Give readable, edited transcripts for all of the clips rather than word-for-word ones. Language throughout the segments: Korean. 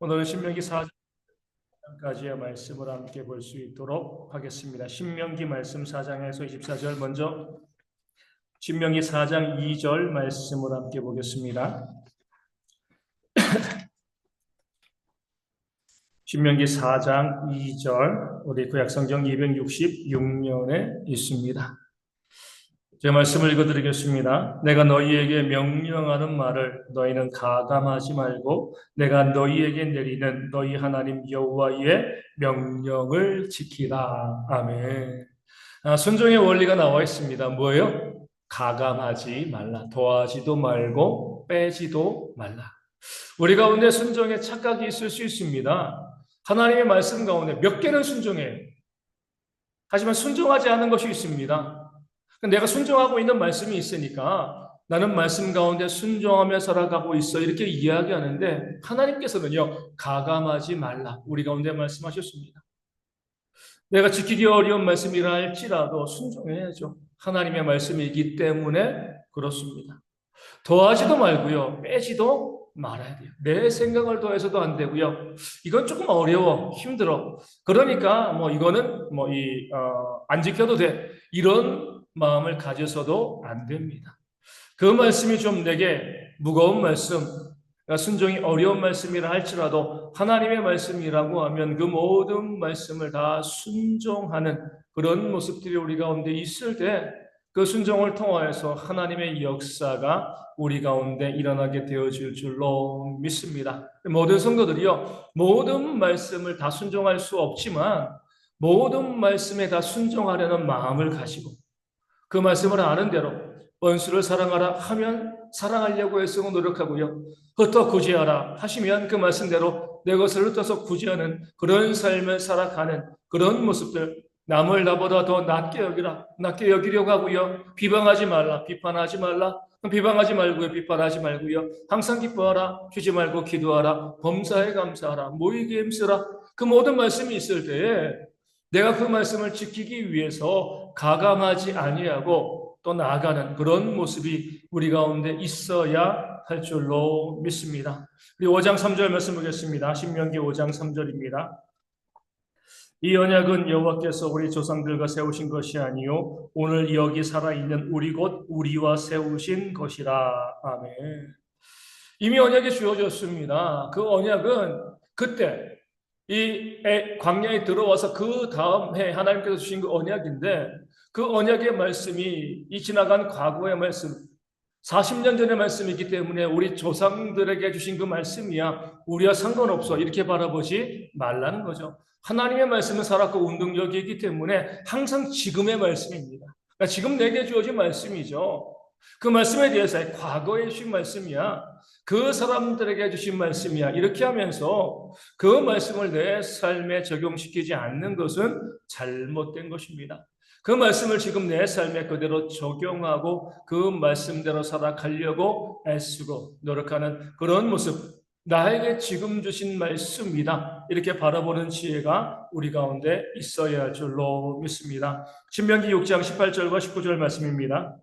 오늘은 신명기 4장까지의 말씀을 함께 볼 수 있도록 하겠습니다. 신명기 말씀 4장에서 24절 먼저 신명기 4장 2절 말씀을 함께 보겠습니다. 신명기 4장 2절 우리 구약성경 266면에 있습니다. 제가 말씀을 읽어드리겠습니다. 내가 너희에게 명령하는 말을 너희는 가감하지 말고 내가 너희에게 내리는 너희 하나님 여호와의 명령을 지키라. 아멘. 순종의 원리가 나와 있습니다. 뭐예요? 가감하지 말라. 더하지도 말고 빼지도 말라. 우리 가운데 순종에 착각이 있을 수 있습니다. 하나님의 말씀 가운데 몇 개는 순종해요. 하지만 순종하지 않은 것이 있습니다. 내가 순종하고 있는 말씀이 있으니까 나는 말씀 가운데 순종하며 살아가고 있어 이렇게 이야기하는데 하나님께서는요 가감하지 말라 우리 가운데 말씀하셨습니다. 내가 지키기 어려운 말씀이라 할지라도 순종해야죠. 하나님의 말씀이기 때문에 그렇습니다. 더하지도 말고요 빼지도 말아야 돼요. 내 생각을 더해서도 안 되고요. 이건 조금 어려워 힘들어. 그러니까 이거는 안 지켜도 돼 이런 마음을 가져서도 안 됩니다. 그 말씀이 좀 내게 무거운 말씀, 순종이 어려운 말씀이라 할지라도 하나님의 말씀이라고 하면 그 모든 말씀을 다 순종하는 그런 모습들이 우리 가운데 있을 때 그 순종을 통하여서 하나님의 역사가 우리 가운데 일어나게 되어질 줄로 믿습니다. 모든 성도들이요, 모든 말씀을 다 순종할 수 없지만 모든 말씀에 다 순종하려는 마음을 가지고 그 말씀을 아는 대로 원수를 사랑하라 하면 사랑하려고 애쓰고 노력하고요. 흩어 구제하라 하시면 그 말씀대로 내 것을 흩어서 구제하는 그런 삶을 살아가는 그런 모습들, 남을 나보다 더 낮게 여기려고 하고요. 비방하지 말라, 비판하지 말라, 비방하지 말고요, 비판하지 말고요. 항상 기뻐하라, 쉬지 말고 기도하라, 범사에 감사하라, 모이게 힘쓰라. 그 모든 말씀이 있을 때에 내가 그 말씀을 지키기 위해서 가감하지 아니하고 또 나아가는 그런 모습이 우리 가운데 있어야 할 줄로 믿습니다. 우리 5장 3절 말씀 보겠습니다. 신명기 5장 3절입니다. 이 언약은 여호와께서 우리 조상들과 세우신 것이 아니요 오늘 여기 살아있는 우리 곧 우리와 세우신 것이라. 아멘. 이미 언약이 주어졌습니다. 그 언약은 그때 이 광야에 들어와서 그 다음 해 하나님께서 주신 그 언약인데 그 언약의 말씀이 이 지나간 과거의 말씀 40년 전의 말씀이기 때문에 우리 조상들에게 주신 그 말씀이야 우리와 상관없어 이렇게 바라보지 말라는 거죠. 하나님의 말씀은 살았고 운동력이 있기 때문에 항상 지금의 말씀입니다. 그러니까 지금 내게 주어진 말씀이죠. 그 말씀에 대해서 과거에 주신 말씀이야. 그 사람들에게 주신 말씀이야. 이렇게 하면서 그 말씀을 내 삶에 적용시키지 않는 것은 잘못된 것입니다. 그 말씀을 지금 내 삶에 그대로 적용하고 그 말씀대로 살아가려고 애쓰고 노력하는 그런 모습, 나에게 지금 주신 말씀이다 이렇게 바라보는 지혜가 우리 가운데 있어야 할 줄로 믿습니다. 신명기 6장 18절과 19절 말씀입니다.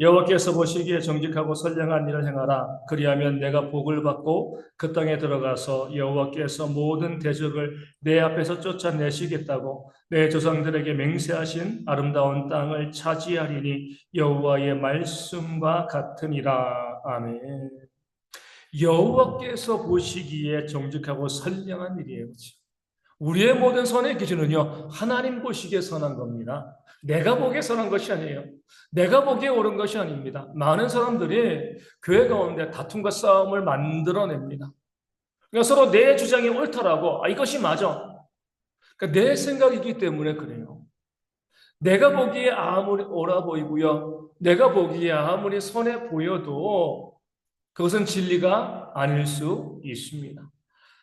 여호와께서 보시기에 정직하고 선량한 일을 행하라. 그리하면 내가 복을 받고 그 땅에 들어가서 여호와께서 모든 대적을 내 앞에서 쫓아내시겠다고 내 조상들에게 맹세하신 아름다운 땅을 차지하리니 여호와의 말씀과 같으니라. 아멘. 여호와께서 보시기에 정직하고 선량한 일이에요. 우리의 모든 선의 기준은요 하나님 보시기에 선한 겁니다. 내가 보기에 선한 것이 아니에요. 내가 보기에 옳은 것이 아닙니다. 많은 사람들이 교회 가운데 다툼과 싸움을 만들어냅니다. 그러니까 서로 내 주장이 옳다라고 이것이 맞아. 그러니까 내 생각이기 때문에 그래요. 내가 보기에 아무리 옳아 보이고요 내가 보기에 아무리 선해 보여도 그것은 진리가 아닐 수 있습니다.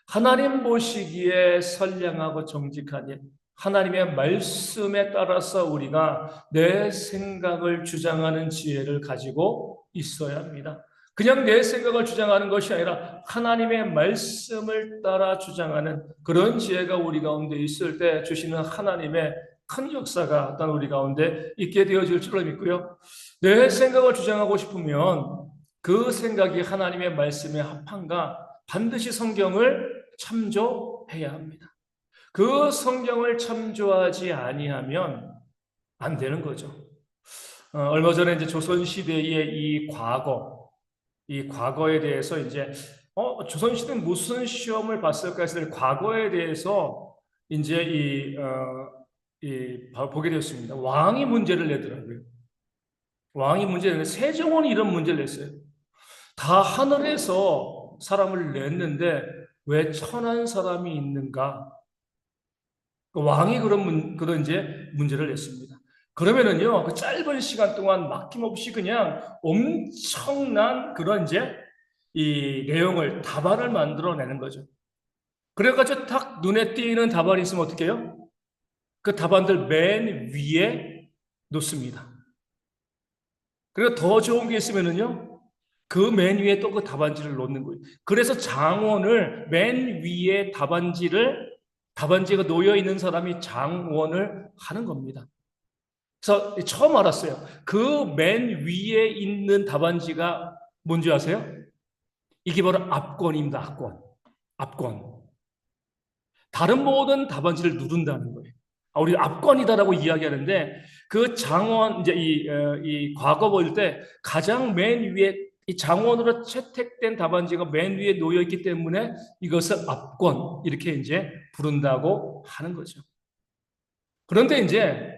하나님 보시기에 선량하고 정직한 일, 하나님의 말씀에 따라서 우리가 내 생각을 주장하는 지혜를 가지고 있어야 합니다. 그냥 내 생각을 주장하는 것이 아니라 하나님의 말씀을 따라 주장하는 그런 지혜가 우리 가운데 있을 때 주시는 하나님의 큰 역사가 어떤 우리 가운데 있게 되어질 줄로 믿고요. 내 생각을 주장하고 싶으면 그 생각이 하나님의 말씀에 합한가 반드시 성경을 참조해야 합니다. 그 성경을 참조하지 아니하면 안 되는 거죠. 얼마 전에 이제 조선시대의 이 과거에 대해서 이제, 조선시대는 무슨 시험을 봤을까 해서 과거에 대해서 이제 보게 되었습니다. 왕이 문제를 내더라고요. 왕이 문제를 내서 세종은 이런 문제를 냈어요. 다 하늘에서 사람을 냈는데 왜 천한 사람이 있는가? 왕이 그런 이제 문제를 냈습니다. 그러면은요, 그 짧은 시간 동안 막힘없이 그냥 엄청난 그런 이제 이 내용을 답안을 만들어내는 거죠. 그래가지고 딱 눈에 띄는 답안이 있으면 어떻게 해요? 그 답안들 맨 위에 놓습니다. 그리고 더 좋은 게 있으면은요, 그 맨 위에 또 그 답안지를 놓는 거예요. 그래서 장원을 맨 위에 답안지가 놓여 있는 사람이 장원을 하는 겁니다. 그래서 처음 알았어요. 그 맨 위에 있는 답안지가 뭔지 아세요? 이게 바로 압권입니다. 압권. 다른 모든 답안지를 누른다는 거예요. 우리 압권이다라고 이야기하는데 그 장원 이제 이 과거 볼 때 가장 맨 위에 이 장원으로 채택된 답안지가 맨 위에 놓여 있기 때문에 이것을 압권 이렇게 이제 부른다고 하는 거죠. 그런데 이제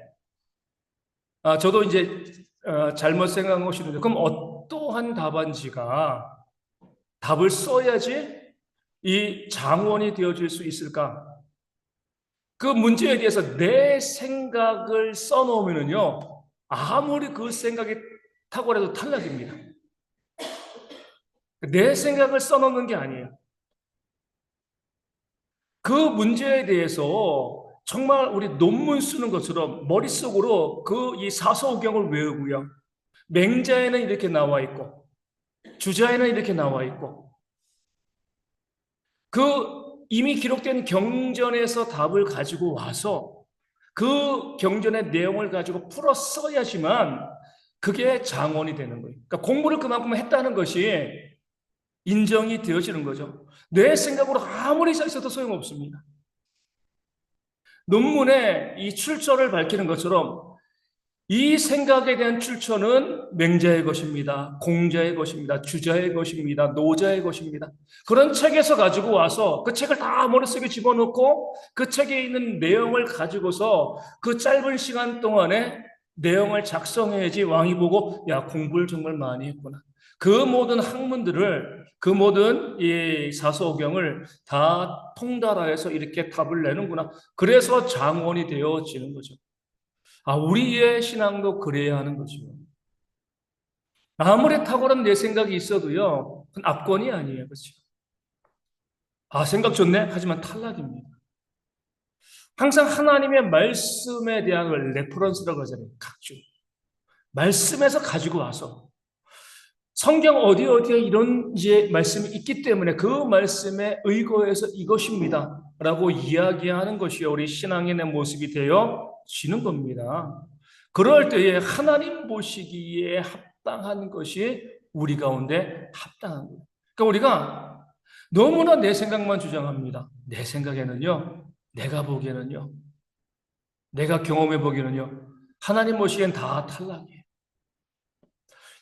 저도 이제 잘못 생각한 것이 있는데 그럼 어떠한 답안지가 답을 써야지 이 장원이 되어질 수 있을까? 그 문제에 대해서 내 생각을 써놓으면요, 아무리 그 생각이 탁월해도 탈락입니다. 내 생각을 써놓는 게 아니에요. 그 문제에 대해서 정말 우리 논문 쓰는 것처럼 머릿속으로 그 이 사서오경을 외우고요. 맹자에는 이렇게 나와 있고, 주자에는 이렇게 나와 있고, 그 이미 기록된 경전에서 답을 가지고 와서 그 경전의 내용을 가지고 풀어 써야지만 그게 장원이 되는 거예요. 그러니까 공부를 그만큼 했다는 것이 인정이 되어지는 거죠. 내 생각으로 아무리 잘 써도 소용없습니다. 논문에 이 출처를 밝히는 것처럼 이 생각에 대한 출처는 맹자의 것입니다. 공자의 것입니다. 주자의 것입니다. 노자의 것입니다. 그런 책에서 가지고 와서 그 책을 다 머릿속에 집어넣고 그 책에 있는 내용을 가지고서 그 짧은 시간 동안에 내용을 작성해야지 왕이 보고 야, 공부를 정말 많이 했구나. 그 모든 학문들을 그 모든 이 사서오경을 다 통달하여서 이렇게 답을 내는구나. 그래서 장원이 되어지는 거죠. 우리의 신앙도 그래야 하는 거죠. 아무리 탁월한 내 생각이 있어도요, 그건 압권이 아니에요. 그렇죠? 생각 좋네? 하지만 탈락입니다. 항상 하나님의 말씀에 대한 레퍼런스라고 하잖아요. 각주. 말씀에서 가지고 와서 성경 어디에 이런 이제 말씀이 있기 때문에 그 말씀에 의거해서 이것입니다. 라고 이야기하는 것이 우리 신앙인의 모습이 되어지는 겁니다. 그럴 때에 하나님 보시기에 합당한 것이 우리 가운데 합당한 거예요. 그러니까 우리가 너무나 내 생각만 주장합니다. 내 생각에는요, 내가 보기에는요, 내가 경험해 보기에는요, 하나님 보시기엔 다 탈락이에요.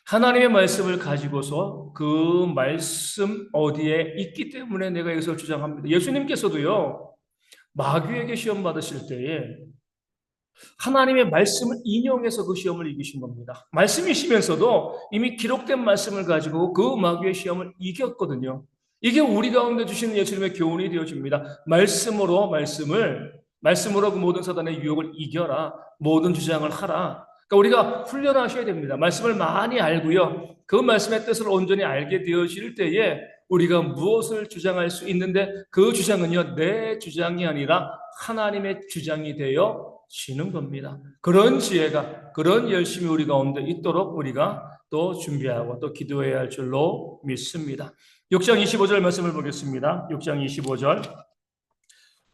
하나님의 말씀을 가지고서 그 말씀 어디에 있기 때문에 내가 이것을 주장합니다. 예수님께서도요, 마귀에게 시험 받으실 때에 하나님의 말씀을 인용해서 그 시험을 이기신 겁니다. 말씀이시면서도 이미 기록된 말씀을 가지고 그 마귀의 시험을 이겼거든요. 이게 우리 가운데 주시는 예수님의 교훈이 되어집니다. 말씀으로 그 모든 사단의 유혹을 이겨라. 모든 주장을 하라. 그러니까 우리가 훈련하셔야 됩니다. 말씀을 많이 알고요. 그 말씀의 뜻을 온전히 알게 되어질 때에 우리가 무엇을 주장할 수 있는데 그 주장은요, 내 주장이 아니라 하나님의 주장이 되어지는 겁니다. 그런 지혜가, 그런 열심이 우리 가운데 있도록 우리가 또 준비하고 또 기도해야 할 줄로 믿습니다. 6장 25절 말씀을 보겠습니다. 6장 25절.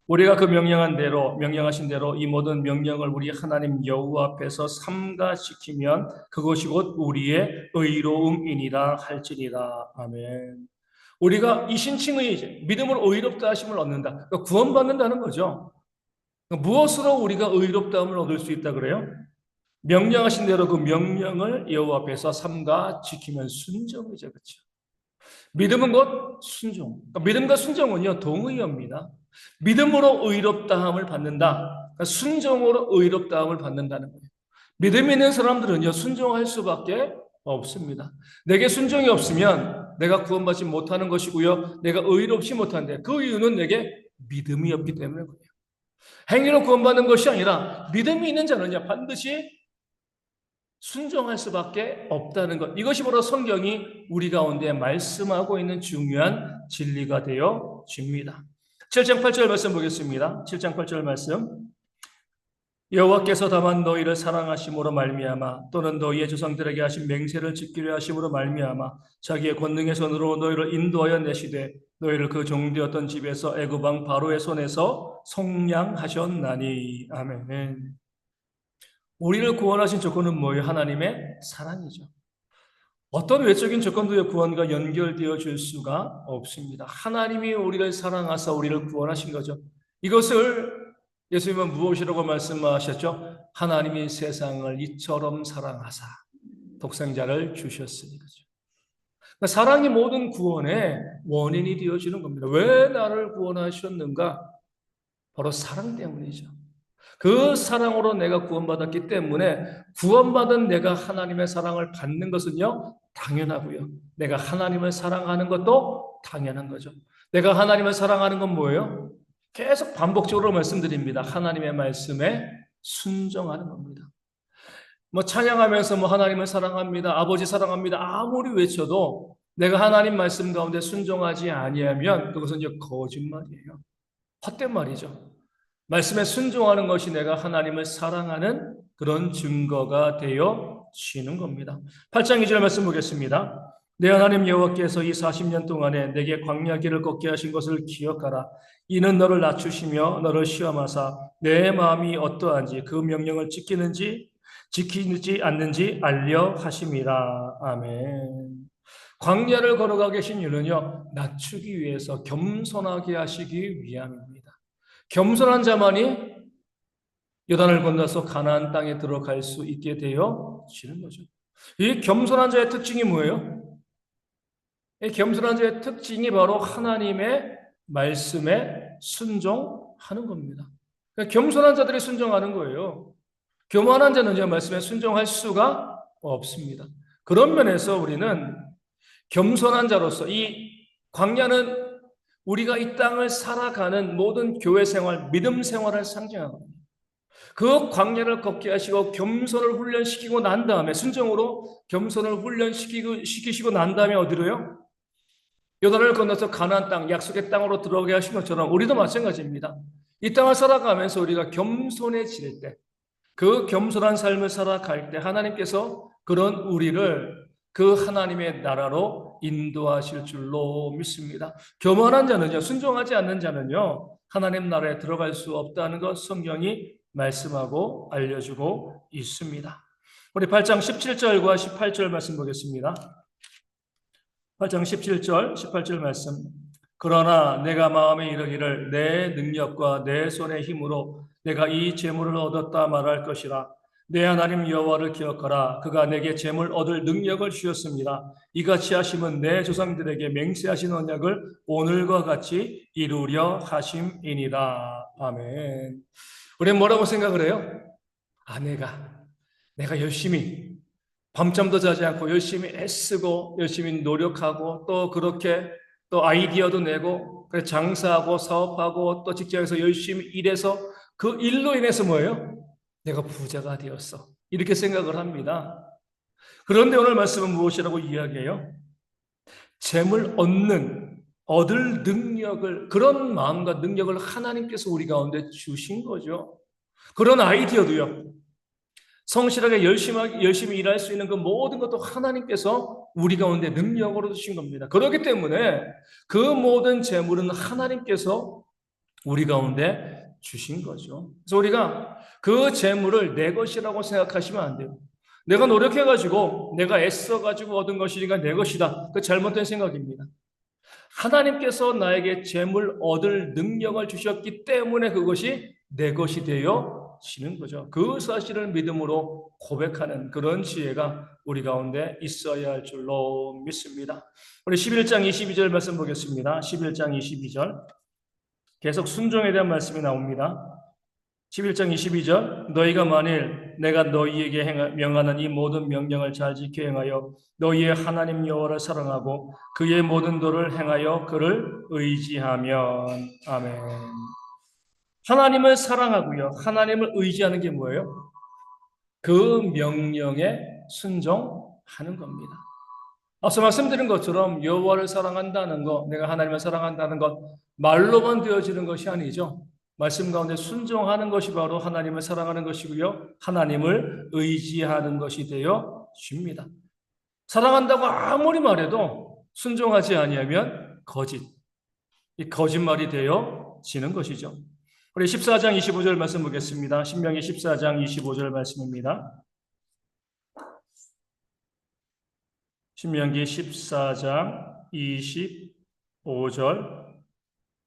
우리가 그 명령하신 대로 이 모든 명령을 우리 하나님 여호와 앞에서 삼가 지키면 그것이 곧 우리의 의로움이니라 할지니라. 아멘. 우리가 이신칭의 이제 믿음으로 의롭다 하심을 얻는다. 그러니까 구원받는다는 거죠. 그러니까 무엇으로 우리가 의롭다함을 얻을 수 있다 그래요? 명령하신 대로 그 명령을 여호와 앞에서 삼가 지키면 순종이죠. 그렇죠? 믿음은 곧 순종. 그러니까 믿음과 순종은요, 동의어입니다. 믿음으로 의롭다함을 받는다. 그러니까 순종으로 의롭다함을 받는다는 거예요. 믿음 있는 사람들은요, 순종할 수밖에 없습니다. 내게 순종이 없으면 내가 구원받지 못하는 것이고요, 내가 의롭지 못한데 그 이유는 내게 믿음이 없기 때문에 그래요. 행위로 구원받는 것이 아니라 믿음이 있는 자는요, 반드시 순종할 수밖에 없다는 것. 이것이 바로 성경이 우리 가운데 말씀하고 있는 중요한 진리가 되어집니다. 7장 8절 말씀 보겠습니다. 7장 8절 말씀. 여호와께서 다만 너희를 사랑하심으로 말미암아 또는 너희의 조상들에게 하신 맹세를 지키려 하심으로 말미암아 자기의 권능의 손으로 너희를 인도하여 내시되 너희를 그 종되었던 집에서 애굽 왕 바로의 손에서 속량하셨나니. 아멘. 우리를 구원하신 조건은 뭐예요? 하나님의 사랑이죠. 어떤 외적인 조건도의 구원과 연결되어 줄 수가 없습니다. 하나님이 우리를 사랑하사 우리를 구원하신 거죠. 이것을 예수님은 무엇이라고 말씀하셨죠? 하나님이 세상을 이처럼 사랑하사 독생자를 주셨으니 그죠. 그러니까 사랑이 모든 구원의 원인이 되어지는 겁니다. 왜 나를 구원하셨는가? 바로 사랑 때문이죠. 그 사랑으로 내가 구원받았기 때문에 구원받은 내가 하나님의 사랑을 받는 것은요, 당연하고요. 내가 하나님을 사랑하는 것도 당연한 거죠. 내가 하나님을 사랑하는 건 뭐예요? 계속 반복적으로 말씀드립니다. 하나님의 말씀에 순종하는 겁니다. 뭐 찬양하면서 뭐 하나님을 사랑합니다. 아버지 사랑합니다. 아무리 외쳐도 내가 하나님 말씀 가운데 순종하지 아니하면 그것은 이제 거짓말이에요. 헛된 말이죠. 말씀에 순종하는 것이 내가 하나님을 사랑하는 그런 증거가 되어지는 겁니다. 8장 2절 말씀 보겠습니다. 내 하나님 여호와께서 이 40년 동안에 내게 광야 길을 걷게 하신 것을 기억하라. 이는 너를 낮추시며 너를 시험하사 내 마음이 어떠한지 그 명령을 지키지 않는지 알려 하심이라. 아멘. 광야를 걸어가 계신 이유는요, 낮추기 위해서 겸손하게 하시기 위함입니다. 겸손한 자만이 요단을 건너서 가나안 땅에 들어갈 수 있게 되어지는 거죠. 이 겸손한 자의 특징이 뭐예요? 이 겸손한 자의 특징이 바로 하나님의 말씀에 순종하는 겁니다. 그러니까 겸손한 자들이 순종하는 거예요. 교만한 자는 말씀에 순종할 수가 없습니다. 그런 면에서 우리는 겸손한 자로서 이 광야는 우리가 이 땅을 살아가는 모든 교회 생활, 믿음 생활을 상징하고 그 광야를 걷게 하시고 겸손을 훈련시키고 난 다음에 순종으로 겸손을 훈련시키시고 난 다음에 어디로요? 요단을 건너서 가나안 땅, 약속의 땅으로 들어오게 하신 것처럼 우리도 마찬가지입니다. 이 땅을 살아가면서 우리가 겸손해질 때, 그 겸손한 삶을 살아갈 때 하나님께서 그런 우리를 그 하나님의 나라로 인도하실 줄로 믿습니다. 교만한 자는요, 순종하지 않는 자는요, 하나님 나라에 들어갈 수 없다는 것 성경이 말씀하고 알려주고 있습니다. 우리 8장 17절과 18절 말씀 보겠습니다. 8장 17절, 18절 말씀. 그러나 내가 마음에 이르기를 내 능력과 내 손의 힘으로 내가 이 재물을 얻었다 말할 것이라. 내 하나님 여호와를 기억하라. 그가 내게 재물 얻을 능력을 주셨습니다. 이같이 하심은 내 조상들에게 맹세하신 언약을 오늘과 같이 이루려 하심이니라. 아멘. 우리는 뭐라고 생각을 해요? 내가 열심히 밤잠도 자지 않고 열심히 애쓰고 열심히 노력하고 또 그렇게 또 아이디어도 내고 장사하고 사업하고 또 직장에서 열심히 일해서 그 일로 인해서 뭐예요? 내가 부자가 되었어. 이렇게 생각을 합니다. 그런데 오늘 말씀은 무엇이라고 이야기해요? 재물 얻을 능력을, 그런 마음과 능력을 하나님께서 우리 가운데 주신 거죠. 그런 아이디어도요. 성실하게 열심히 일할 수 있는 그 모든 것도 하나님께서 우리 가운데 능력으로 주신 겁니다. 그렇기 때문에 그 모든 재물은 하나님께서 우리 가운데 주신 거죠. 그래서 우리가 그 재물을 내 것이라고 생각하시면 안 돼요. 내가 노력해가지고 내가 애써가지고 얻은 것이니까 내 것이다. 그 잘못된 생각입니다. 하나님께서 나에게 재물 얻을 능력을 주셨기 때문에 그것이 내 것이 되어지는 거죠. 그 사실을 믿음으로 고백하는 그런 지혜가 우리 가운데 있어야 할 줄로 믿습니다. 우리 11장 22절 말씀 보겠습니다. 11장 22절. 계속 순종에 대한 말씀이 나옵니다. 11장 22절 너희가 만일 내가 너희에게 명하는 이 모든 명령을 잘 지켜 행하여 너희의 하나님 여호와를 사랑하고 그의 모든 도를 행하여 그를 의지하면 아멘. 하나님을 사랑하고요. 하나님을 의지하는 게 뭐예요? 그 명령에 순종하는 겁니다. 앞서 말씀드린 것처럼 여호와를 사랑한다는 것, 내가 하나님을 사랑한다는 것 말로만 되어지는 것이 아니죠. 말씀 가운데 순종하는 것이 바로 하나님을 사랑하는 것이고요. 하나님을 의지하는 것이 되어집니다. 사랑한다고 아무리 말해도 순종하지 아니하면 거짓, 이 거짓말이 되어지는 것이죠. 우리 14장 25절 말씀 보겠습니다. 신명기 14장 25절 말씀입니다. 신명기 14장 25절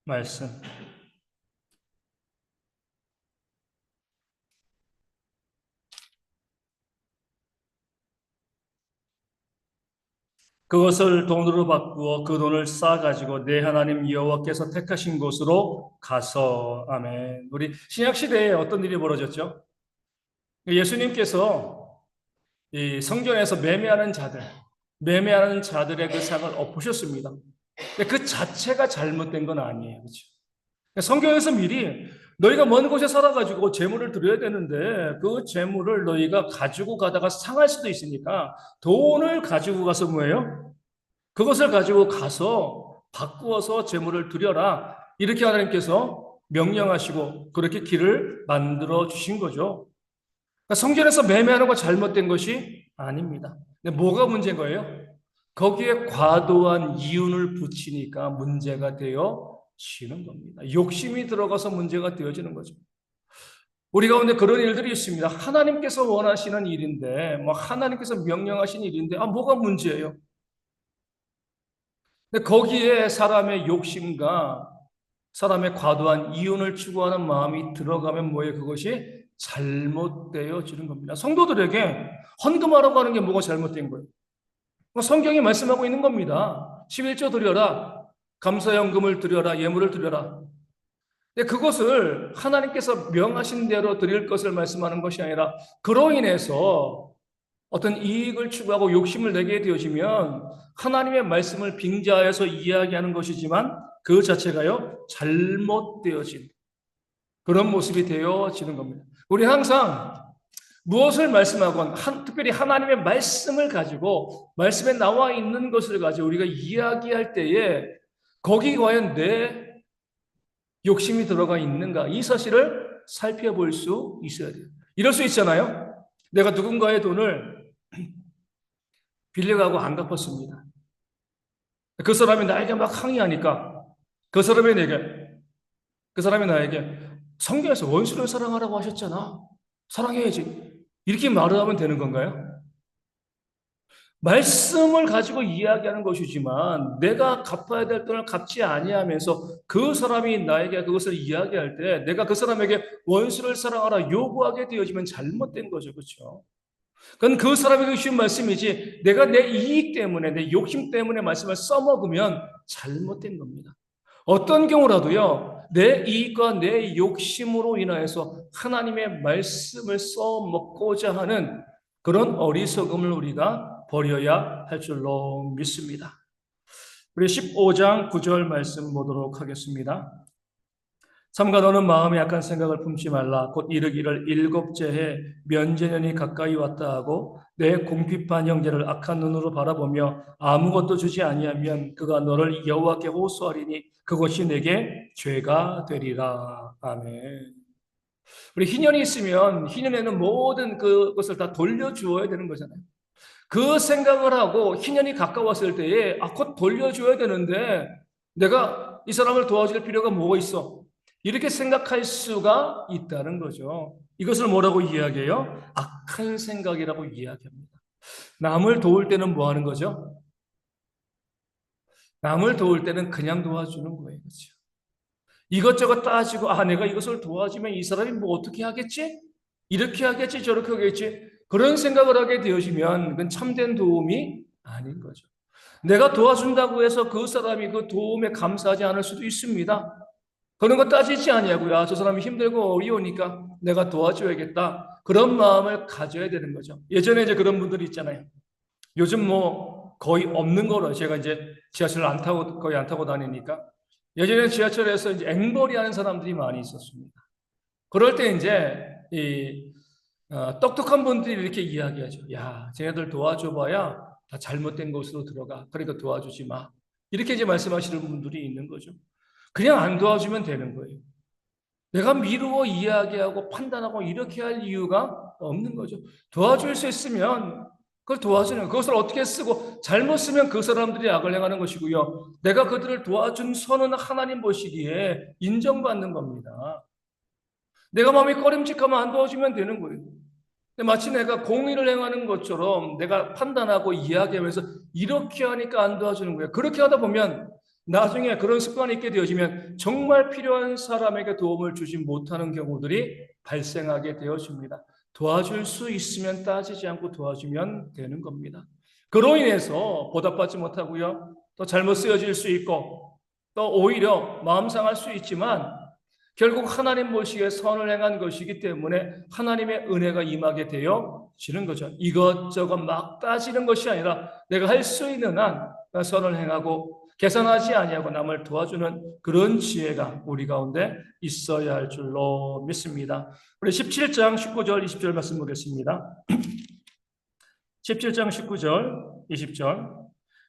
말씀. 그것을 돈으로 바꾸어 그 돈을 쌓아가지고 내 하나님 여호와께서 택하신 곳으로 가서 아멘. 우리 신약 시대에 어떤 일이 벌어졌죠? 예수님께서 이 성전에서 매매하는 자들의 그 상을 엎으셨습니다. 근데 그 자체가 잘못된 건 아니에요, 그렇죠? 성경에서 미리 너희가 먼 곳에 살아가지고 재물을 드려야 되는데 그 재물을 너희가 가지고 가다가 상할 수도 있으니까 돈을 가지고 가서 뭐예요? 그것을 가지고 가서 바꾸어서 재물을 드려라. 이렇게 하나님께서 명령하시고 그렇게 길을 만들어 주신 거죠. 그러니까 성전에서 매매하는 거 잘못된 것이 아닙니다. 근데 뭐가 문제인 거예요? 거기에 과도한 이윤을 붙이니까 문제가 되어지는 겁니다. 욕심이 들어가서 문제가 되어지는 거죠. 우리 가운데 그런 일들이 있습니다. 하나님께서 원하시는 일인데, 하나님께서 명령하신 일인데, 뭐가 문제예요? 근데 거기에 사람의 욕심과 사람의 과도한 이윤을 추구하는 마음이 들어가면 뭐예요? 그것이 잘못되어지는 겁니다. 성도들에게 헌금하라고 하는 게 뭐가 잘못된 거예요? 성경이 말씀하고 있는 겁니다. 11조 드려라. 감사연금을 드려라. 예물을 드려라. 근데 그것을 하나님께서 명하신 대로 드릴 것을 말씀하는 것이 아니라 그로 인해서 어떤 이익을 추구하고 욕심을 내게 되어지면 하나님의 말씀을 빙자해서 이야기하는 것이지만 그 자체가요 잘못되어진 그런 모습이 되어지는 겁니다. 우리 항상 무엇을 말씀하건 특별히 하나님의 말씀을 가지고 말씀에 나와 있는 것을 가지고 우리가 이야기할 때에 거기 과연 내 욕심이 들어가 있는가 이 사실을 살펴볼 수 있어야 돼요. 이럴 수 있잖아요. 내가 누군가의 돈을 빌려가고 안 갚았습니다. 그 사람이 나에게 막 항의하니까 그 사람이 나에게 성경에서 원수를 사랑하라고 하셨잖아. 사랑해야지. 이렇게 말을 하면 되는 건가요? 말씀을 가지고 이야기하는 것이지만 내가 갚아야 될 돈을 갚지 아니하면서 그 사람이 나에게 그것을 이야기할 때 내가 그 사람에게 원수를 사랑하라 요구하게 되어지면 잘못된 거죠. 그렇죠? 그건 그 사람에게 주신 말씀이지 내가 내 이익 때문에 내 욕심 때문에 말씀을 써먹으면 잘못된 겁니다. 어떤 경우라도요 내 이익과 내 욕심으로 인하여서 하나님의 말씀을 써먹고자 하는 그런 어리석음을 우리가 버려야 할 줄로 믿습니다. 우리 15장 9절 말씀 보도록 하겠습니다. 삼가 너는 마음에 약한 생각을 품지 말라. 곧 이르기를 일곱째 해 면제년이 가까이 왔다 하고 내 궁핍한 형제를 악한 눈으로 바라보며 아무것도 주지 아니하면 그가 너를 여호와께 호소하리니 그것이 내게 죄가 되리라. 아멘. 우리 희년이 있으면 희년에는 모든 그것을 다 돌려주어야 되는 거잖아요. 그 생각을 하고 희년이 가까웠을 때에 곧 돌려줘야 되는데 내가 이 사람을 도와줄 필요가 뭐가 있어? 이렇게 생각할 수가 있다는 거죠. 이것을 뭐라고 이야기해요? 악한 생각이라고 이야기합니다. 남을 도울 때는 뭐 하는 거죠? 남을 도울 때는 그냥 도와주는 거예요. 그렇죠? 이것저것 따지고 내가 이것을 도와주면 이 사람이 뭐 어떻게 하겠지? 이렇게 하겠지, 저렇게 하겠지. 그런 생각을 하게 되어지면 그건 참된 도움이 아닌 거죠. 내가 도와준다고 해서 그 사람이 그 도움에 감사하지 않을 수도 있습니다. 그런 거 따지지 아니하고요. 저 사람이 힘들고 어려우니까 내가 도와줘야겠다. 그런 마음을 가져야 되는 거죠. 예전에 이제 그런 분들이 있잖아요. 요즘 뭐 거의 없는 거로 제가 이제 지하철을 거의 안 타고 다니니까 예전에 지하철에서 이제 앵벌이 하는 사람들이 많이 있었습니다. 그럴 때 이제 똑똑한 분들이 이렇게 이야기하죠. 야, 쟤네들 도와줘봐야 다 잘못된 곳으로 들어가. 그러니까 도와주지 마. 이렇게 이제 말씀하시는 분들이 있는 거죠. 그냥 안 도와주면 되는 거예요. 내가 미루어 이야기하고 판단하고 이렇게 할 이유가 없는 거죠. 도와줄 수 있으면 그걸 도와주는, 그것을 어떻게 쓰고 잘못 쓰면 그 사람들이 악을 행하는 것이고요. 내가 그들을 도와준 선은 하나님 보시기에 인정받는 겁니다. 내가 마음이 꺼림칙하면 안 도와주면 되는 거예요. 근데 마치 내가 공의를 행하는 것처럼 내가 판단하고 이야기하면서 이렇게 하니까 안 도와주는 거예요. 그렇게 하다 보면 나중에 그런 습관이 있게 되어지면 정말 필요한 사람에게 도움을 주지 못하는 경우들이 발생하게 되어집니다. 도와줄 수 있으면 따지지 않고 도와주면 되는 겁니다. 그로 인해서 보답받지 못하고요. 또 잘못 쓰여질 수 있고 또 오히려 마음 상할 수 있지만 결국 하나님 보시기에 선을 행한 것이기 때문에 하나님의 은혜가 임하게 되어지는 거죠. 이것저것 막 따지는 것이 아니라 내가 할 수 있는 한 선을 행하고 계산하지 아니하고 남을 도와주는 그런 지혜가 우리 가운데 있어야 할 줄로 믿습니다. 우리 17장 19절 20절 말씀 보겠습니다. 17장 19절 20절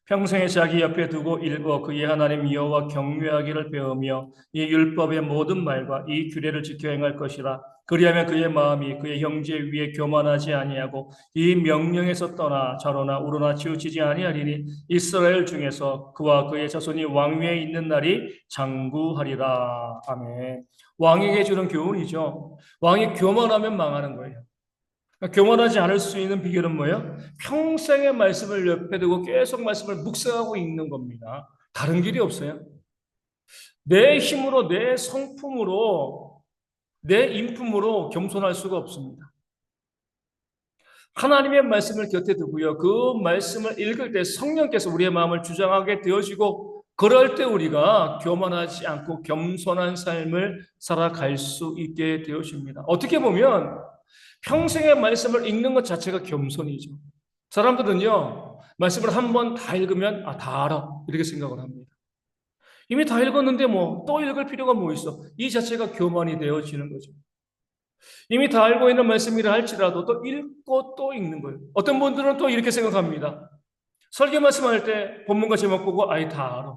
평생에 자기 옆에 두고 읽어 그의 하나님 여호와 경외하기를 배우며 이 율법의 모든 말과 이 규례를 지켜 행할 것이라. 그리하면 그의 마음이 그의 형제 위에 교만하지 아니하고 이 명령에서 떠나 좌로나 우로나 치우치지 아니하리니 이스라엘 중에서 그와 그의 자손이 왕위에 있는 날이 장구하리라. 아멘. 왕에게 주는 교훈이죠. 왕이 교만하면 망하는 거예요. 교만하지 않을 수 있는 비결은 뭐예요? 평생의 말씀을 옆에 두고 계속 말씀을 묵상하고 있는 겁니다. 다른 길이 없어요. 내 힘으로, 내 성품으로, 내 인품으로 겸손할 수가 없습니다. 하나님의 말씀을 곁에 두고요. 그 말씀을 읽을 때 성령께서 우리의 마음을 주장하게 되어지고 그럴 때 우리가 교만하지 않고 겸손한 삶을 살아갈 수 있게 되어집니다. 어떻게 보면 평생의 말씀을 읽는 것 자체가 겸손이죠. 사람들은요, 말씀을 한 번 다 읽으면, 다 알아. 이렇게 생각을 합니다. 이미 다 읽었는데 뭐, 또 읽을 필요가 뭐 있어. 이 자체가 교만이 되어지는 거죠. 이미 다 알고 있는 말씀이라 할지라도 또 읽고 또 읽는 거예요. 어떤 분들은 또 이렇게 생각합니다. 설교 말씀할 때 본문과 제목 보고, 다 알아.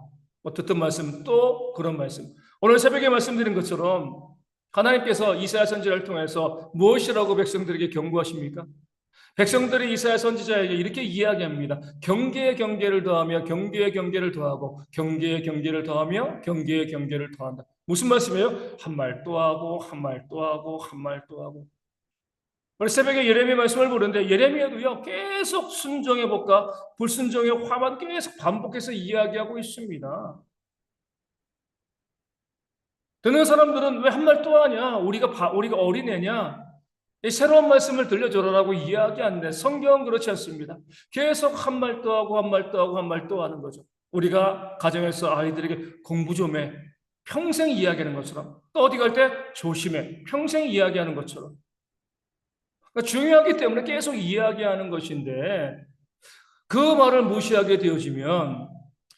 듣던 말씀, 또 그런 말씀. 오늘 새벽에 말씀드린 것처럼 하나님께서 이사야 선지자를 통해서 무엇이라고 백성들에게 경고하십니까? 백성들이 이사야 선지자에게 이렇게 이야기합니다. 경계에 경계를 더하며 경계에 경계를 더하고 경계에 경계를 더하며 경계에 경계를 더한다. 무슨 말씀이에요? 한 말 또 하고 한 말 또 하고 한 말 또 하고. 오늘 새벽에 예레미야 말씀을 보는데 예레미야도요 계속 순종의 법과 불순종의 화만 계속 반복해서 이야기하고 있습니다. 듣는 사람들은 왜 한 말 또 하냐? 우리가 어린애냐? 이 새로운 말씀을 들려줘라라고 이야기하는데 성경은 그렇지 않습니다. 계속 한 말 또 하고 한 말 또 하고 한 말 또 하는 거죠. 우리가 가정에서 아이들에게 공부 좀 해. 평생 이야기하는 것처럼. 또 어디 갈 때 조심해. 평생 이야기하는 것처럼. 그러니까 중요하기 때문에 계속 이야기하는 것인데 그 말을 무시하게 되어지면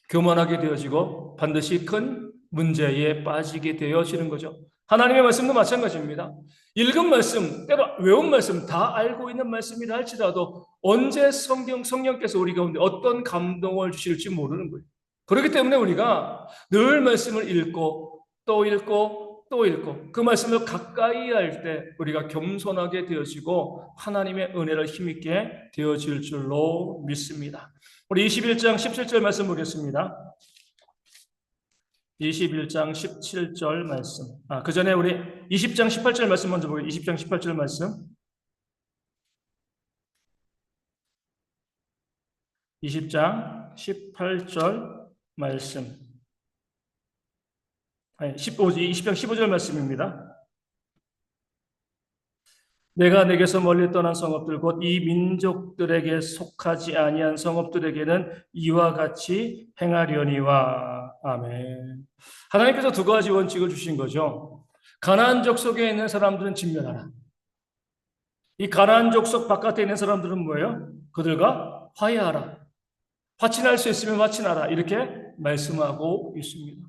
교만하게 되어지고 반드시 큰 문제에 빠지게 되어지는 거죠. 하나님의 말씀도 마찬가지입니다. 읽은 말씀, 때로 외운 말씀, 다 알고 있는 말씀이라 할지라도 언제 성령께서 우리 가운데 어떤 감동을 주실지 모르는 거예요. 그렇기 때문에 우리가 늘 말씀을 읽고 또 읽고 또 읽고 그 말씀을 가까이 할 때 우리가 겸손하게 되어지고 하나님의 은혜를 힘있게 되어질 줄로 믿습니다. 우리 21장 17절 말씀 보겠습니다. 21장 17절 말씀. 그 전에 우리 20장 18절 말씀 먼저 보게요. 20장 18절 말씀. 20장 18절 말씀. 아니, 20장 15절 말씀입니다. 내가 내게서 멀리 떠난 성읍들 곧 이 민족들에게 속하지 아니한 성읍들에게는 이와 같이 행하려니와. 아멘. 하나님께서 두 가지 원칙을 주신 거죠. 가나안 족속에 있는 사람들은 진멸하라. 이 가나안 족속 바깥에 있는 사람들은 뭐예요? 그들과 화해하라. 화친할 수 있으면 화친하라. 이렇게 말씀하고 있습니다.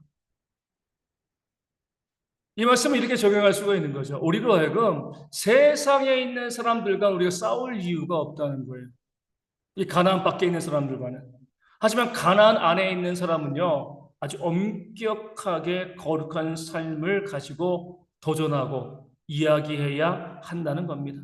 이 말씀을 이렇게 적용할 수가 있는 거죠. 우리로 하여금 세상에 있는 사람들과 우리가 싸울 이유가 없다는 거예요. 이 가나안 밖에 있는 사람들과는. 하지만 가나안 안에 있는 사람은요, 아주 엄격하게 거룩한 삶을 가지고 도전하고 이야기해야 한다는 겁니다.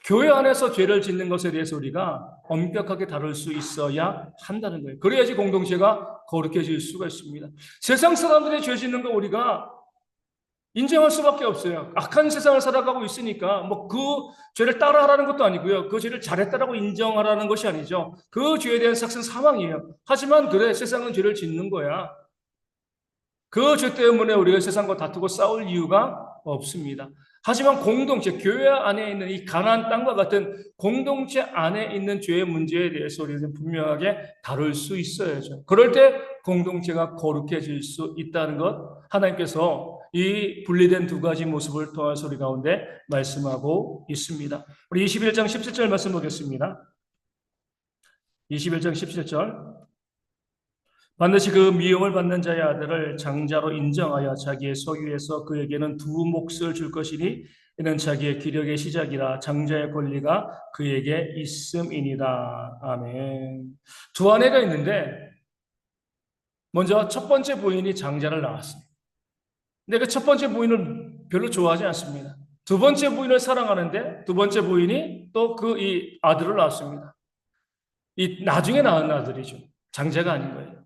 교회 안에서 죄를 짓는 것에 대해서 우리가 엄격하게 다룰 수 있어야 한다는 거예요. 그래야지 공동체가 거룩해질 수가 있습니다. 세상 사람들의 죄 짓는 거 우리가 인정할 수밖에 없어요. 악한 세상을 살아가고 있으니까 뭐 그 죄를 따라하라는 것도 아니고요. 그 죄를 잘했다라고 인정하라는 것이 아니죠. 그 죄에 대한 삭은 사망이에요. 하지만 그래, 세상은 죄를 짓는 거야. 그 죄 때문에 우리가 세상과 다투고 싸울 이유가 없습니다. 하지만 공동체, 교회 안에 있는 이 가나안 땅과 같은 공동체 안에 있는 죄의 문제에 대해서 우리는 분명하게 다룰 수 있어야죠. 그럴 때 공동체가 거룩해질 수 있다는 것, 하나님께서 이 분리된 두 가지 모습을 통한 소리 가운데 말씀하고 있습니다. 우리 21장 17절 말씀 보겠습니다. 21장 17절. 반드시 그 미움을 받는 자의 아들을 장자로 인정하여 자기의 소유에서 그에게는 두 몫을 줄 것이니 이는 자기의 기력의 시작이라 장자의 권리가 그에게 있음이니라. 아멘. 두 아내가 있는데 먼저 첫 번째 부인이 장자를 낳았습니다. 근데 그 첫 번째 부인을 별로 좋아하지 않습니다. 두 번째 부인을 사랑하는데 두 번째 부인이 또 그 이 아들을 낳았습니다. 이 나중에 낳은 아들이죠. 장자가 아닌 거예요.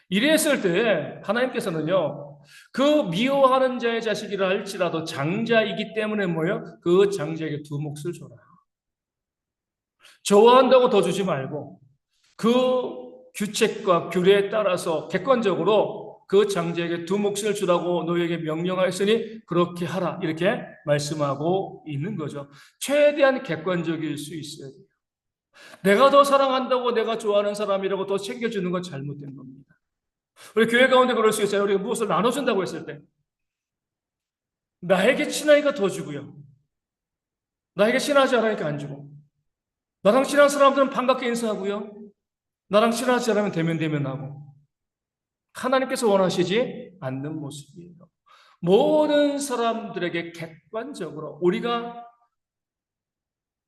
이랬을 때 하나님께서는요, 그 미워하는 자의 자식이라 할지라도 장자이기 때문에 뭐예요? 그 장자에게 두 몫을 줘라. 좋아한다고 더 주지 말고 그 규칙과 규례에 따라서 객관적으로 그 장자에게 두 몫을 주라고 너에게 명령하였으니 그렇게 하라. 이렇게 말씀하고 있는 거죠. 최대한 객관적일 수 있어야 돼요. 내가 더 사랑한다고 내가 좋아하는 사람이라고 더 챙겨주는 건 잘못된 겁니다. 우리 교회 가운데 그럴 수 있어요. 우리가 무엇을 나눠준다고 했을 때 나에게 친하니까 더 주고요. 나에게 친하지 않으니까 안 주고. 나랑 친한 사람들은 반갑게 인사하고요. 나랑 친하지 않으면 대면대면하고. 하나님께서 원하시지 않는 모습이에요. 모든 사람들에게 객관적으로 우리가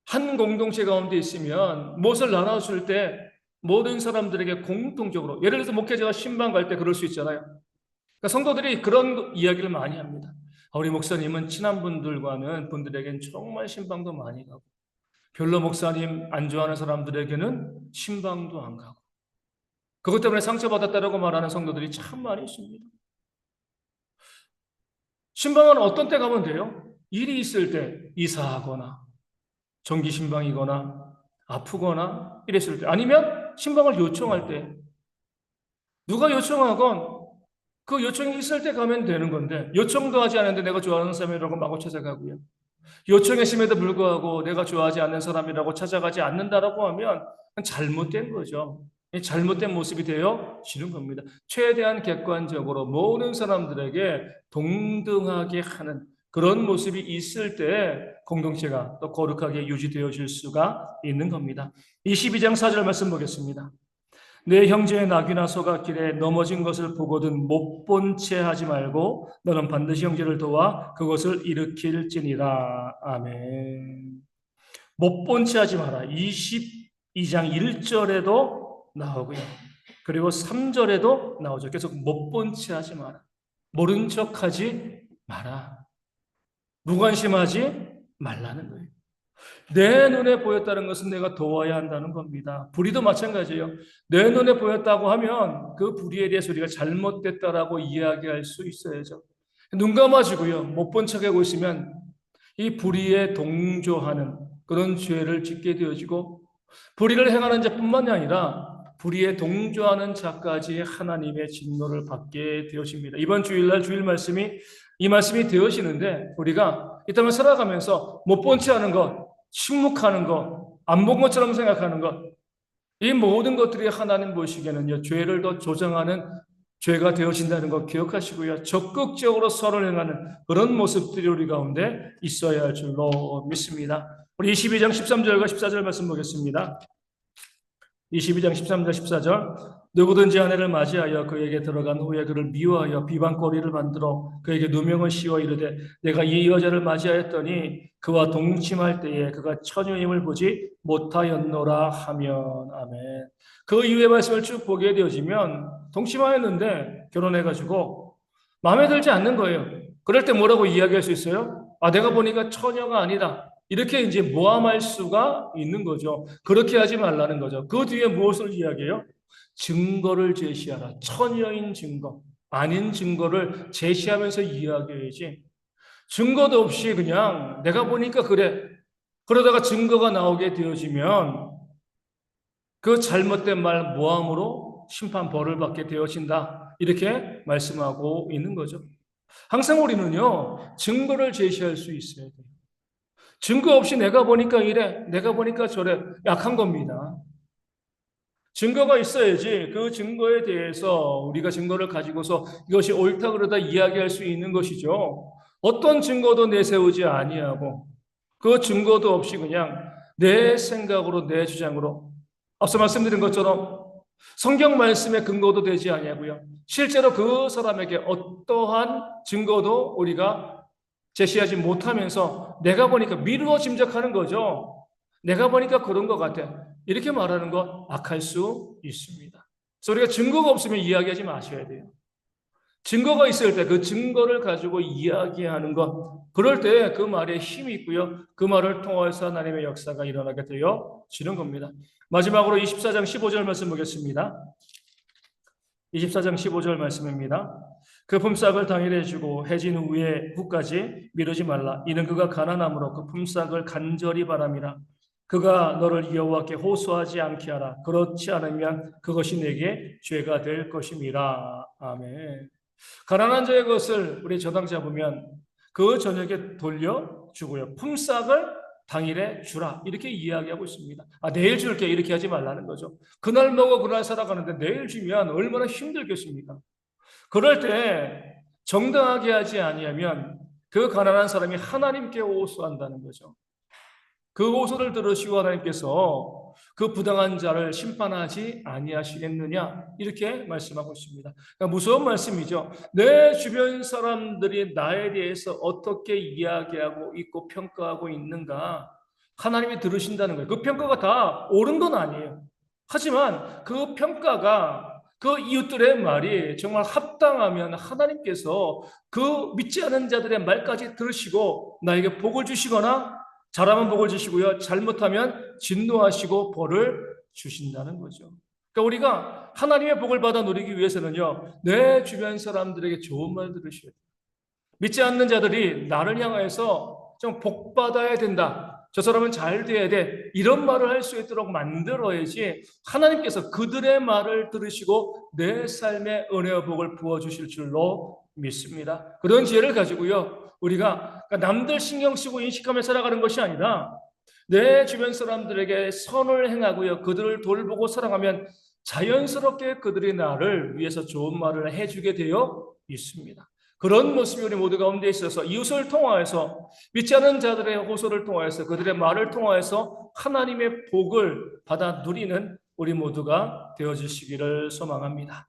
한 공동체 가운데 있으면 무엇을 나눠줄 때 모든 사람들에게 공통적으로, 예를 들어서 목회자가 신방 갈 때 그럴 수 있잖아요. 그러니까 성도들이 그런 이야기를 많이 합니다. 우리 목사님은 친한 분들에게는 정말 신방도 많이 가고 별로 목사님 안 좋아하는 사람들에게는 신방도 안 가고 그것 때문에 상처받았다라고 말하는 성도들이 참 많이 있습니다. 신방은 어떤 때 가면 돼요? 일이 있을 때, 이사하거나 정기 신방이거나 아프거나 이랬을 때, 아니면 신방을 요청할 때, 누가 요청하건 그 요청이 있을 때 가면 되는 건데, 요청도 하지 않는데 내가 좋아하는 사람이라고 마구 찾아가고요. 요청했음에도 불구하고 내가 좋아하지 않는 사람이라고 찾아가지 않는다라고 하면 잘못된 거죠. 잘못된 모습이 되어지는 겁니다. 최대한 객관적으로 모든 사람들에게 동등하게 하는 그런 모습이 있을 때 공동체가 또 거룩하게 유지되어질 수가 있는 겁니다. 22장 4절 말씀 보겠습니다. 내 형제의 낙이나 소가 길에 넘어진 것을 보거든 못 본 채 하지 말고 너는 반드시 형제를 도와 그것을 일으킬지니라. 아멘. 못 본 채 하지 마라. 22장 1절에도 나오고요. 그리고 3절에도 나오죠. 계속 못 본 채 하지 마라. 모른 척 하지 마라. 무관심하지 말라는 거예요. 내 눈에 보였다는 것은 내가 도와야 한다는 겁니다. 불의도 마찬가지예요. 내 눈에 보였다고 하면 그 불의에 대해서 우리가 잘못됐다라고 이야기할 수 있어야죠. 눈 감아주고요. 못 본 척하고 있으면 이 불의에 동조하는 그런 죄를 짓게 되어지고 불의를 행하는 자뿐만이 아니라 불의에 동조하는 자까지 하나님의 진노를 받게 되어집니다. 이번 주일날 주일 말씀이 이 말씀이 되어지는데 우리가 이 땅을 살아가면서 못 본 채 하는 것, 침묵하는 것, 안 본 것처럼 생각하는 것, 이 모든 것들이 하나님 보시기에는요, 죄를 더 조장하는 죄가 되어진다는 것 기억하시고요. 적극적으로 선을 행하는 그런 모습들이 우리 가운데 있어야 할 줄로 믿습니다. 우리 22장 13절과 14절 말씀 보겠습니다. 22장 13절 14절 누구든지 아내를 맞이하여 그에게 들어간 후에 그를 미워하여 비방거리를 만들어 그에게 누명을 씌워 이르되 내가 이 여자를 맞이하였더니 그와 동침할 때에 그가 처녀임을 보지 못하였노라 하면 아멘. 그 이후의 말씀을 쭉 보게 되어지면 동침하였는데 결혼해가지고 마음에 들지 않는 거예요. 그럴 때 뭐라고 이야기할 수 있어요? 아, 내가 보니까 처녀가 아니다. 이렇게 이제 모함할 수가 있는 거죠. 그렇게 하지 말라는 거죠. 그 뒤에 무엇을 이야기해요? 증거를 제시하라. 처녀인 증거, 아닌 증거를 제시하면서 이야기해야지. 증거도 없이 그냥 내가 보니까 그래. 그러다가 증거가 나오게 되어지면 그 잘못된 말 모함으로 심판 벌을 받게 되어진다. 이렇게 말씀하고 있는 거죠. 항상 우리는요, 증거를 제시할 수 있어야 돼요. 증거 없이 내가 보니까 이래, 내가 보니까 저래, 약한 겁니다. 증거가 있어야지 그 증거에 대해서 우리가 증거를 가지고서 이것이 옳다 그러다 이야기할 수 있는 것이죠. 어떤 증거도 내세우지 아니하고 그 증거도 없이 그냥 내 생각으로 내 주장으로 앞서 말씀드린 것처럼 성경 말씀의 근거도 되지 아니하고요. 실제로 그 사람에게 어떠한 증거도 우리가 제시하지 못하면서 내가 보니까 미루어 짐작하는 거죠. 내가 보니까 그런 것 같아. 이렇게 말하는 거 악할 수 있습니다. 그래서 우리가 증거가 없으면 이야기하지 마셔야 돼요. 증거가 있을 때 그 증거를 가지고 이야기하는 것, 그럴 때 그 말에 힘이 있고요. 그 말을 통해서 하나님의 역사가 일어나게 되어지는 겁니다. 마지막으로 24장 15절 말씀 보겠습니다. 24장 15절 말씀입니다. 그 품삯을 당일에 주고 해진 후까지 미루지 말라. 이는 그가 가난함으로 그 품삯을 간절히 바람이라. 그가 너를 여호와께 호소하지 않게 하라. 그렇지 않으면 그것이 내게 죄가 될 것임이라. 아멘. 가난한 자의 것을 우리 저당 잡으면 그 저녁에 돌려주고요. 품삯을 당일에 주라. 이렇게 이야기하고 있습니다. 아, 내일 줄게. 이렇게 하지 말라는 거죠. 그날 먹어 그날 살아가는데 내일 주면 얼마나 힘들겠습니까? 그럴 때 정당하게 하지 아니하면 그 가난한 사람이 하나님께 호소한다는 거죠. 그 호소를 들으시고 하나님께서 그 부당한 자를 심판하지 아니하시겠느냐 이렇게 말씀하고 있습니다. 그러니까 무서운 말씀이죠. 내 주변 사람들이 나에 대해서 어떻게 이야기하고 있고 평가하고 있는가 하나님이 들으신다는 거예요. 그 평가가 다 옳은 건 아니에요. 하지만 그 평가가 그 이웃들의 말이 정말 합당하면 하나님께서 그 믿지 않은 자들의 말까지 들으시고 나에게 복을 주시거나 잘하면 복을 주시고요. 잘못하면 진노하시고 벌을 주신다는 거죠. 그러니까 우리가 하나님의 복을 받아 누리기 위해서는요. 내 주변 사람들에게 좋은 말 들으셔야 돼요. 믿지 않는 자들이 나를 향해서 좀 복 받아야 된다. 저 사람은 잘 돼야 돼. 이런 말을 할 수 있도록 만들어야지 하나님께서 그들의 말을 들으시고 내 삶에 은혜와 복을 부어주실 줄로 믿습니다. 그런 지혜를 가지고요. 우리가 남들 신경 쓰고 인식하며 살아가는 것이 아니라 내 주변 사람들에게 선을 행하고요. 그들을 돌보고 사랑하면 자연스럽게 그들이 나를 위해서 좋은 말을 해주게 되어 있습니다. 그런 모습이 우리 모두 가운데 있어서 이웃을 통하여서 믿지 않은 자들의 호소를 통하여서 그들의 말을 통하여서 하나님의 복을 받아 누리는 우리 모두가 되어주시기를 소망합니다.